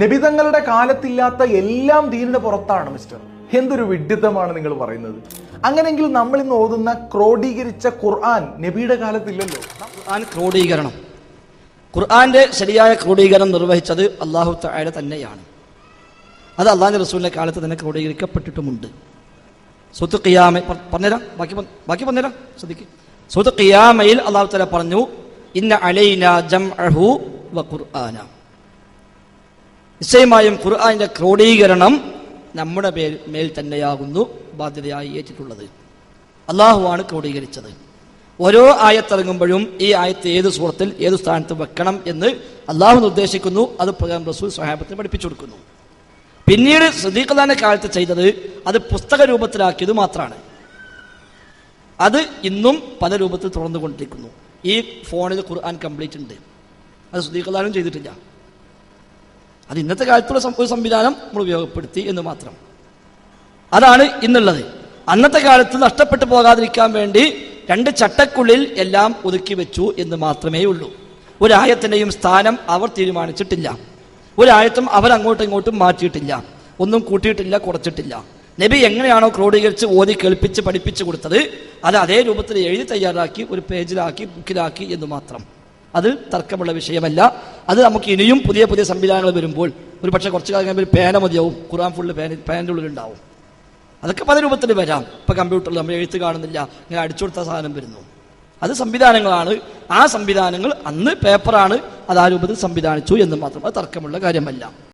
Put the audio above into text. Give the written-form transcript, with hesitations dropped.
നബിതങ്ങളുടെ കാലത്തില്ലാത്ത എല്ലാം ദീനിന് പുറത്താണ് മിസ്റ്റർ. എന്തൊരു വിഡ്ഢിത്തമാണ് നിങ്ങൾ പറയുന്നത്. അങ്ങനെയെങ്കിൽ നമ്മൾ ഇന്ന് ഓതുന്ന ക്രോഡീകരിച്ച ഖുർആൻ നബിയുടെ കാലത്തില്ലല്ലോ. ഖുർആൻ ക്രോഡീകരണം, ഖുർആന്റെ ശരിയായ ക്രോഡീകരണം നിർവഹിച്ചത് അല്ലാഹു തആല തന്നെയാണ്. അത് അള്ളാഹുവിന്റെ റസൂലിന്റെ കാലത്ത് തന്നെ ക്രോഡീകരിക്കപ്പെട്ടിട്ടുമുണ്ട്. സൂറത്തുൽ ഖിയാമ പറഞ്ഞുതരാം, ബാക്കി പറഞ്ഞുതരാം, ശ്രദ്ധിക്കുക. സൂറത്തുൽ ഖിയാമയിൽ അല്ലാഹു തആല പറഞ്ഞു, ഇന്ന അലൈനാ ജംഅഹു വ ഖുർആന. നിശ്ചയമായും ഖുർആന്റെ ക്രോഡീകരണം നമ്മുടെ മേൽ തന്നെയാകുന്നു ബാധ്യതയായി ഏറ്റിട്ടുള്ളത്. അള്ളാഹുവാണ് ക്രോഡീകരിച്ചത്. ഓരോ ആയത്തിറങ്ങുമ്പോഴും ഈ ആയത്ത് ഏത് സൂറത്തിൽ ഏത് സ്ഥാനത്ത് വെക്കണം എന്ന് അള്ളാഹു നിർദ്ദേശിക്കുന്നു. അത് പ്രകാരം റസൂൽ സ്വഹാബത്തിന് പഠിപ്പിച്ചു കൊടുക്കുന്നു. പിന്നീട് സിദ്ദീഖ് റളിയല്ലാഹുവിന്റെ കാലത്ത് ചെയ്തത് അത് പുസ്തക രൂപത്തിലാക്കിയത് മാത്രമാണ്. അത് ഇന്നും പല രൂപത്തിൽ തുറന്നുകൊണ്ടിരിക്കുന്നു. ഈ ഫോണിൽ ഖുർആൻ കംപ്ലീറ്റ് ഉണ്ട്. അത് സിദ്ദീഖ് റളിയല്ലാഹു ചെയ്തിട്ടില്ല. അത് ഇന്നത്തെ കാലത്തുള്ള ഒരു സംവിധാനം നമ്മൾ ഉപയോഗപ്പെടുത്തി എന്ന് മാത്രം. അതാണ് ഇന്നുള്ളത്. അന്നത്തെ കാലത്ത് നഷ്ടപ്പെട്ടു പോകാതിരിക്കാൻ വേണ്ടി 2 ചട്ടക്കുള്ളിൽ എല്ലാം ഒതുക്കി വെച്ചു എന്ന് മാത്രമേ ഉള്ളൂ. ഒരായത്തിൻ്റെയും സ്ഥാനം അവർ തീരുമാനിച്ചിട്ടില്ല. ഒരായത്തും അവർ അങ്ങോട്ടും ഇങ്ങോട്ടും മാറ്റിയിട്ടില്ല. ഒന്നും കൂട്ടിയിട്ടില്ല, കുറച്ചിട്ടില്ല. നബി എങ്ങനെയാണോ ക്രോഡീകരിച്ച് ഓതി കേൾപ്പിച്ച് പഠിപ്പിച്ചു കൊടുത്തത് അത് അതേ രൂപത്തിൽ എഴുതി തയ്യാറാക്കി ഒരു പേജിലാക്കി ബുക്കിലാക്കി എന്ന് മാത്രം. അത് തർക്കമുള്ള വിഷയമല്ല. അത് നമുക്ക് ഇനിയും പുതിയ പുതിയ സംവിധാനങ്ങൾ വരുമ്പോൾ ഒരു പക്ഷേ കുറച്ച് കാലം കഴിയുമ്പോൾ പേന മതിയാവും. ഖുർആൻ ഫുള്ള് പേൻ്റെ ഉള്ളിലുണ്ടാവും. അതൊക്കെ പല രൂപത്തിൽ വരാം. ഇപ്പം കമ്പ്യൂട്ടറിൽ നമ്മൾ എഴുത്ത് കാണുന്നില്ല, ഇങ്ങനെ അടിച്ചു കൊടുത്ത സാധനം വരുന്നു. അത് സംവിധാനങ്ങളാണ്. ആ സംവിധാനങ്ങൾ അന്ന് പേപ്പറാണ്, അത് ആ രൂപത്തിൽ സംവിധാനിച്ചു എന്ന് മാത്രം. അത് തർക്കമുള്ള കാര്യമല്ല.